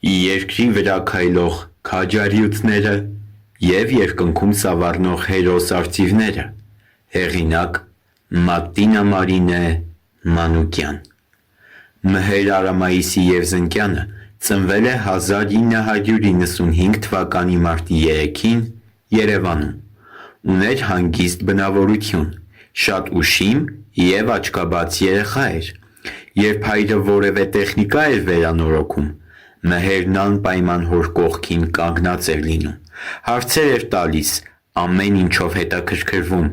Երկրի վրա քայլող քաջարիութները և երկնքում սավառնող հերոս արծիվները։ Հեղինակ՝ Մատինա Մարինե Մանուկյան։ Մհեր Արամայիսի Եվզնկյանը ծնվել է 1995 թվականի մարտի 3-ին Երևանում։ Ուներ հանգիստ բնավորություն, շատ ուշիմ և աչքաբաց երեխա էր։ Երբ հայրը որևէ տեխնիկա էր վերանորոգում, Մհերն անպայման հոր կողքին կանգնած էր լինում, հարցեր էր տալիս, ամեն ինչով հետաքրքրվում։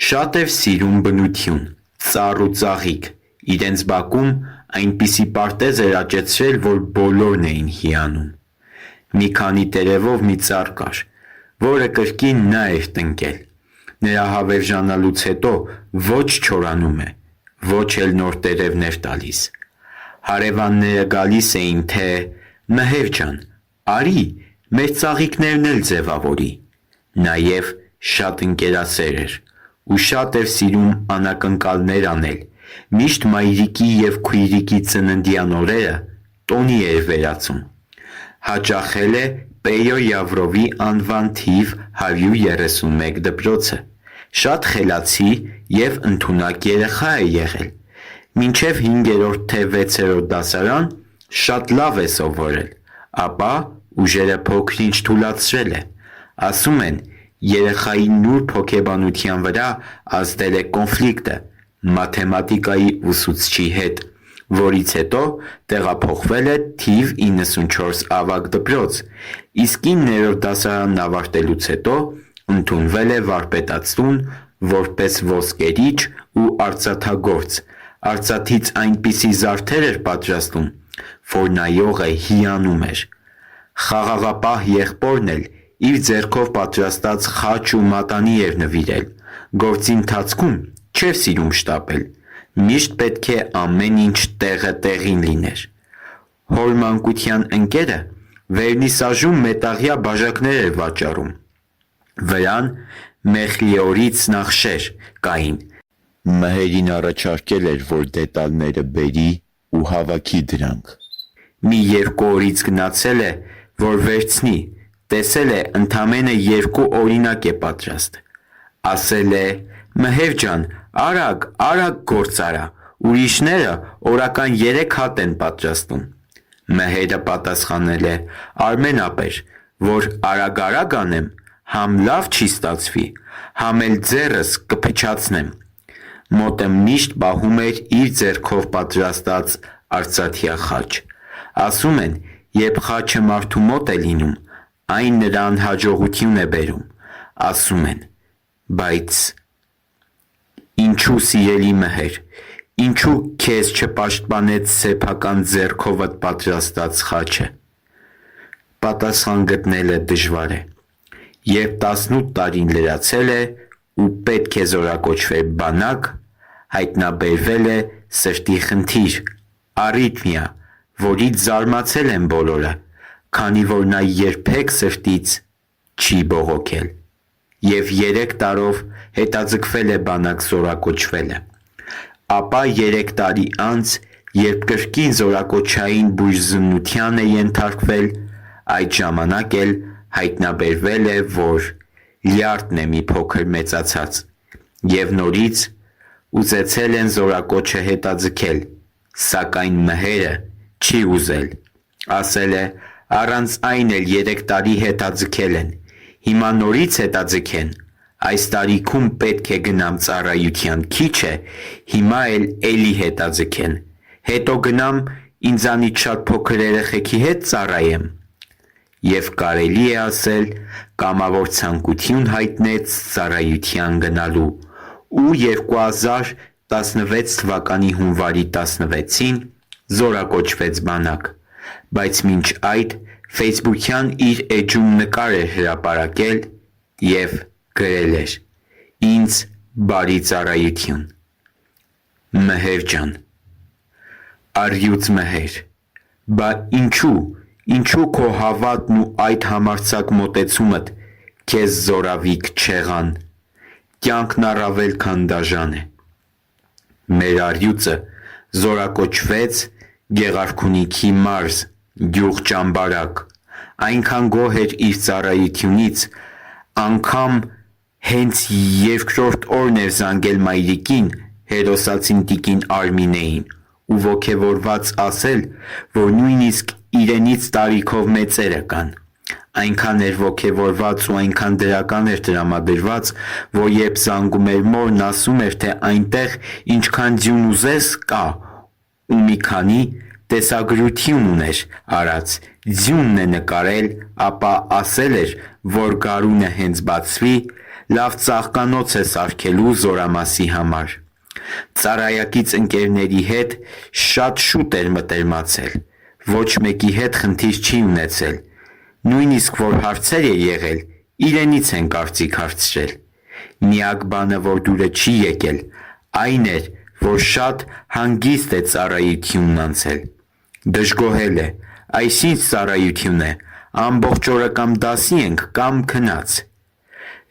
Շատ էր սիրում բնություն, ծառ ու ծաղիկ, իրենց բակում այնպիսի պարտեզ էր աճեցրել, որ բոլորն էին հիանում։ Մի քանի տերևով մի ծառ կար, որը կրկին նա էր տնկել։ Նրա հավերժանալուց հետո ոչ չորանում է, ոչ էլ նոր տերևներ տալիս։ Հարևանները գալիս էին, թե «Մհեր ջան, արի, մեր ծաղիկներն էլ ձևավորի»։ Նաև շատ ընկերասեր էր ու շատ էր սիրում անակնկալներ անել, միշտ մայրիկի և քույրիկի ծննդյան օրերը տոնի էր վերածում։ Հաճախել է Պեյո Յավրովի անվան թիվ 131 դպրոցը։ Շատ խելացի և ընդունակ երեխա է եղել։ Մինչև 5-րդ թե 6-րդ դասարան շատ լավ է սովորել, ապա ուժերը փոքր-ինչ թուլացրել է։ Ասում են, երեխայի նուրբ հոգեբանության վրա ազդել է կոնֆլիկտը մաթեմատիկայի ուսուցչի հետ, որից հետո տեղափոխվել է թիվ 94 ավագ դպրոց, իսկ 9-րդ դասարանն ավարտելուց հետո ընդունվել է վարպետաց տուն որպես ոսկերիչ ու արծաթագործ, արծաթից այնպիսի զարդեր էր պատրաստում, որ նայողը հիանում էր։ Խաղաղապահ եղբորն էլ իր ձեռքով պատրաստած խաչ ու մատանի էր նվիրել, գործի ընթացքում չէր սիրում շտապել, միշտ պետք է ամեն ինչ տեղը տեղին լիներ։ Հոր մանկության ընկերը վերնիսաժում մետաղյա բաժակներ էր վաճառում, վրան մեխլիորից նախշեր կային։ Մհերին առաջարկել էր, որ դետալները բերի ու հավաքի դրանք։ Մի 2 օրից գնացել է, որ վերցնի, տեսել է ընդամենը 2 օրինակ է պատրաստ։ Ասել է. «Մհեր ջան, արագ, արագ գործ արա, ուրիշները օրական 3 հատ են պատրաստում»։ Մհերը պատասխանել է. «Արմեն ապեր, որ արագ անեմ, համ լավ չի ստացվի, համ էլ ձեռս կփչացնեմ»։ Մոտը միշտ պահում էր իր ձեռքով պատրաստած արծաթյա խաչ։ Ասում են, երբ խաչը մարդու մոտ է լինում, այն նրան հաջողություն է բերում։ Ասում են. բայց ինչու սիրելի Մհեր, ինչու քեզ չպաշտպանեց սեփական ձեռքովդ պատրաստած խաչը։ Պատասխան գտնելը դժվար է։ Երբ 18 տարին լրացել է ու պետք է զորակոչվեր բանակ, հայտնաբերվել է սրտի խնդիր, առիթմիա, որից զարմացել են բոլորը, քանի որ նա երբեք սրտից չի բողոքել, և 3 տարով հետաձգվել է բանակ զորակոչվելը։ Ապա 3 տարի անց, երբ կրկին զորակոչային բուժզննության է ենթարկվել, այդ ժամանակ էլ հայտնաբերվել է, որ լյարդն է մի փոքր մեծացած, և նորից ուզեցել են զորակոչը հետաձգել, սակայն Մհերը չի ուզել։ Ասել է. «Առանց այն էլ 3 տարի հետաձգել են, հիմա նորից հետաձգեն, այս տարիքում պետք է գնամ ծառայության, քիչ է, հիմա էլ էլի հետաձգեն, հետո գնամ ինձանից շատ փոքր երեխեքի հետ ծառայեմ»։ Եվ կարելի է ասել, կամավոր ցանկություն հայտնեց ծառայության գնալու, ու 2016 թվականի հունվարի 16-ին զորակոչվեց բանակ, բայց մինչ այդ Facebook-յան իր էջում նկար էր հրապարակել և գրել էր. «Ինձ բարի ծառայություն»։ Մհեր ջան, առյուծ Մհեր, բա ինչու քո հավատն ու այդ համարձակ մոտեցումդ քեզ զորավիք չեղան։ Կյանքն առավել քան դաժան է։ Մեր առյուծը զորակոչվեց Գեղարքունիքի մարզ գյուղ ճամբարակ, այնքան գոհ էր իր ծառայությունից, անգամ հենց երկրորդ օրն էր զանգել մայրիկին, հերոսացին տիկին Արմինեին ու ոգևորված ասել, որ նույնիսկ իրենից տարիքով մեծերը կան։ Այնքան էր ոգևորված ու այնքան դրական էր տրամադրված, որ երբ զանգում էր մորն ասում էր, թե այնտեղ ինչքան ձյուն ուզես կա ու մի քանի տեսագրություն ուներ արած, ձյունն է նկարել, ապա ասել էր, որ գարունը հենց բացվի, լավ ծաղկանոց է սարքելու Զորամասի համար։ Ծառայակից ընկերների հետ շատ շուտ էր մտերմացել, ոչ մեկի հետ խնդիր չի ունեցել, նույնիսկ որ հարցեր է եղել, իրենից են կարծիք հարցրել։ Միակ բանը, որ դուրը չի եկել, այն էր, որ շատ հանգիստ է ծառայությունն անցել։ Դժգոհել է, այս ինչ ծառայություն է, ամբողջ օրը կամ դասի ենք, կամ քնած։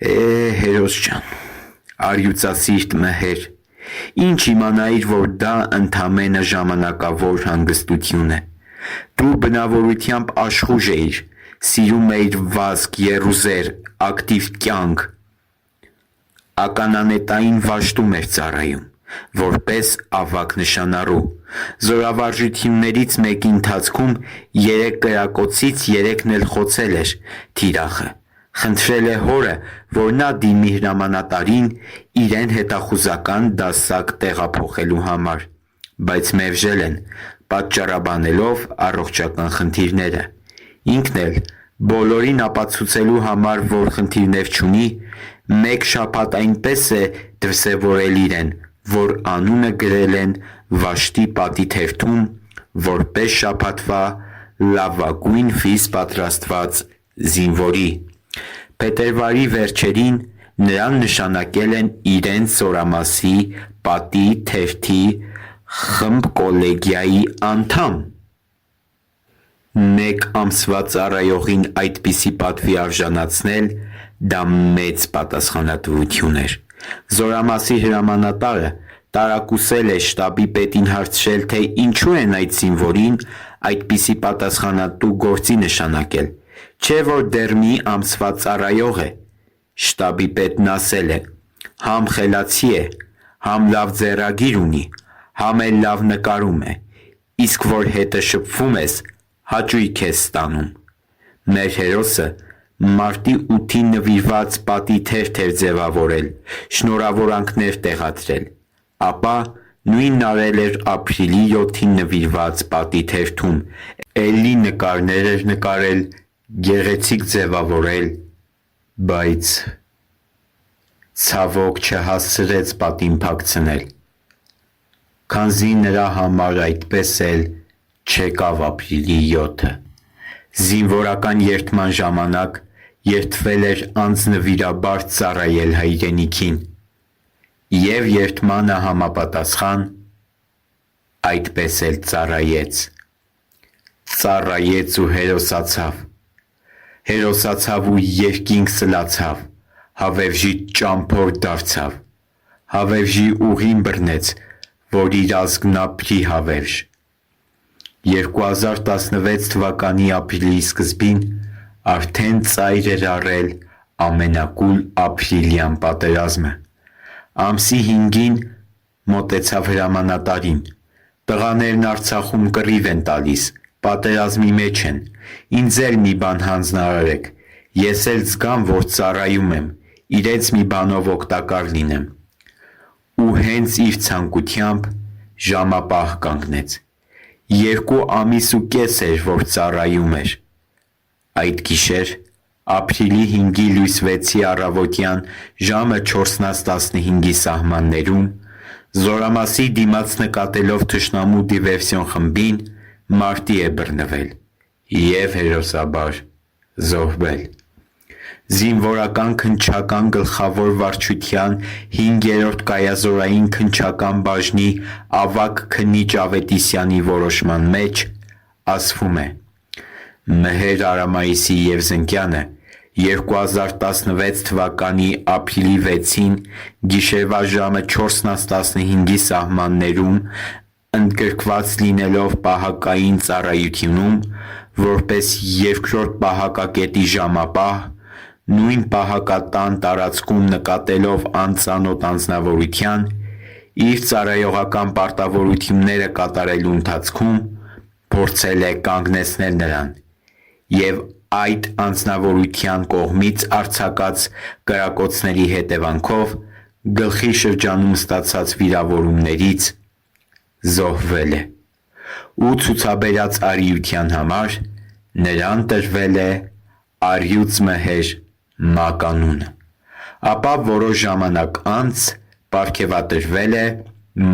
Հերոս ջան, արյուծասիրտ մհեր, ինչ իմանայիր, որ դա ընդամենը ժամանակավոր հանգստություն է։ Դու բնավորությամբ աշխուժ էիր, սիրում էիր վազք, եռուզեր, ակտիվ կյանք, ականանետային վաշտում էր ծառայում, որպես ավագ նշանառու։ Զորավարժություններից մեկի ընթացքում 3 կրակոցից 3-ն էլ խոցել էր թիրախը։ Խնդրել է հորը, որ նա դիմի հրամանատարին իրեն հետախուզական դասակ տեղափոխելու համար, բայց մերժել են, պատճառաբանելով առողջական խնդիրները։ Ինքն էլ բոլորին ապացուցելու համար, որ խնդիրներ չունի, 1 շաբաթ այնպես է դրսևորել իրեն, որ անունը գրել են վաշտի պատի թերթում, որպես շաբաթվա լավագույն ֆիզ պատրաստված զինվորի։ Փետրվարի վերջերին նրան նշանակել են իրենց Զորամասի պատի թերթի խմբ կոլեգիայի անդամ։ 1 ամսվա ծառայողին այդպիսի պատվի արժանացնել, դա մեծ պատասխանատվություն էր։ Զորամասի հրամանատարը տարակուսել է շտաբի պետին հարցրել, թե ինչու են այդ զինվորին այդպիսի պատասխանատու գործի նշանակել, չէ որ դեռ մի ամսվա ծառայող է։ Շտաբի պետն ասել է. համ խելացի է, համ լավ ձեռագիր ունի, համ էլ լավ նկարում է, իսկ որ հետը շփվում ես, հաճույք ես ստանում։ Մեր հերոսը մարտի 8-ին նվիրված պատի թերթ էր ձևավորել, շնորհավորանքներ տեղադրել, ապա նույնն արել էր ապրիլի 7-ին նվիրված պատի թերթում, էլի նկարներ էր նկարել, գեղեցիկ ձևավորել, բայց ցավոք չհասցրեց պատին փակցնել, քանզի նրա համար այդպես էլ չեկավ ապրիլի 7-ը։ Զինվորական երթման ժամանակ երթվել էր անձնվիրաբար ծառայել հայրենիքին, և երթմանը համապատասխան այդպես էլ ծառայեց։ Ծառայեց ու հերոսացավ ու երկինք սլացավ, հավերժի ճամփոր դարձավ, հավերժի ուղին բռնեց, որ իր ազգն ապրի հավերժ։ 2016 թվականի ապրիլի սկզբին արդեն ծայր էր առել ամենակուլ ապրիլյան պատերազմը։ Ամսի 5-ին մոտեցավ հրամանատարին. տղաներն Արցախում կռիվ են տալիս, պատերազմի մեջ են, ինձ էլ մի բան հանձնարարեք, ես էլ զգամ, որ ծառայում եմ, իրենց մի բանով օգտակար լինեմ։ Ու հենց իր ցանկությամբ ժամապահ կանգնեց։ 2 ամիս ու կես էր, որ ծառայում էր։ Այդ գիշեր, ապրիլի 5-ի լույս 6-ի առավոտյան ժամը 4:15-ի սահմաններում, Զորամասի դիմաց նկատելով թշնամու դիվերսիոն խմբին, մարտի է բռնվել և հերոսաբար զոհվել։ Զինվորական քննչական գլխավոր վարչության 5-րդ կայազորային քննչական բաժնի ավագ քննիչ Ավետիսյանի որոշման մեջ ասվում է. Մհեր Արամայիսի Եվզնկյանը 2016 թվականի ապրիլի 6-ին գիշերվա ժամը 4:15-ի սահմաններում ընդգրկված լինելով պահակային ծառայությունում որպես երկրորդ պահակակետի ժամապահ, նույն պահակատան տարածքում նկատելով անծանոթ անձնավորության, իր ծառայողական պարտավորությունները կատարելու ընթացքում փորձել է կանգնեցնել նրան և այդ անձնավորության կողմից արձակած կրակոցների հետևանքով գլխի շրջանում ստացած վիրավորումներից զոհվել է ու ցուցաբերած արիության համար նրան տրվել է առյուծ մհեր մականունը, ապա որոշ ժամանակ անց պարգևատրվել է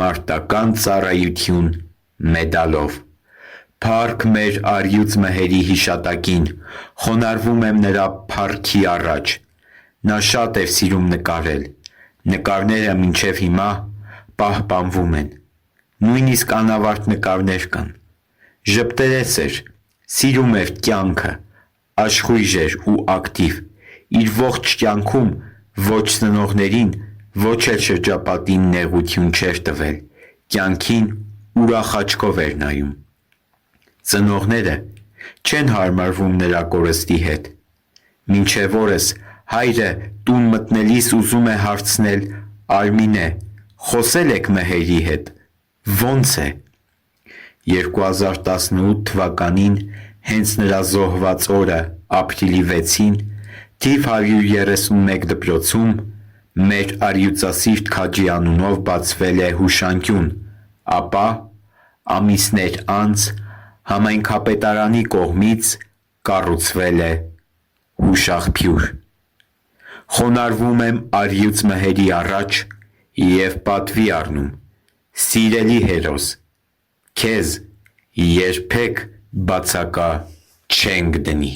մարտական ծառայություն մեդալով։ Փառք մեր առյուծ մհերի հիշատակին, խոնարհվում եմ նրա փառքի առաջ։ Նա շատ էր սիրում նկարել, նկարները մինչև հիմա պահպանվում են, նույնիսկ անավարտ նկարներ կան։ Ժպտերես էր, սիրում էր կյանքը, աշխույժ էր ու ակտիվ, իր ողջ կյանքում ոչ ծնողներին, ոչ էլ շրջապատին նեղություն չէր տվել, կյանքին ուրախ աչքով էր նայում։ Ծնողները չեն հարմարվում նրա կորստի հետ։ Մինչև օրս հայրը տուն մտնելիս ուզում է հարցնել. Արմինե, խոսե՞լ եք մհերի հետ, ո՞նց է։ 2018 թվականին հենց նրա զոհված օրը ապրիլի 6-ին թիվ 131 դպրոցում մեր առյուծասիրտ Քաջի անունով բացվել է հուշանկյուն, ապա ամիսներ անց համայնքապետարանի կողմից կառուցվել է հուշաղբյուր։ Խոնարհվում եմ առյուծ մհերի առաջ և պատվի առնում. սիրելի հերոս, քեզ երբեք բացակա չենք դնի։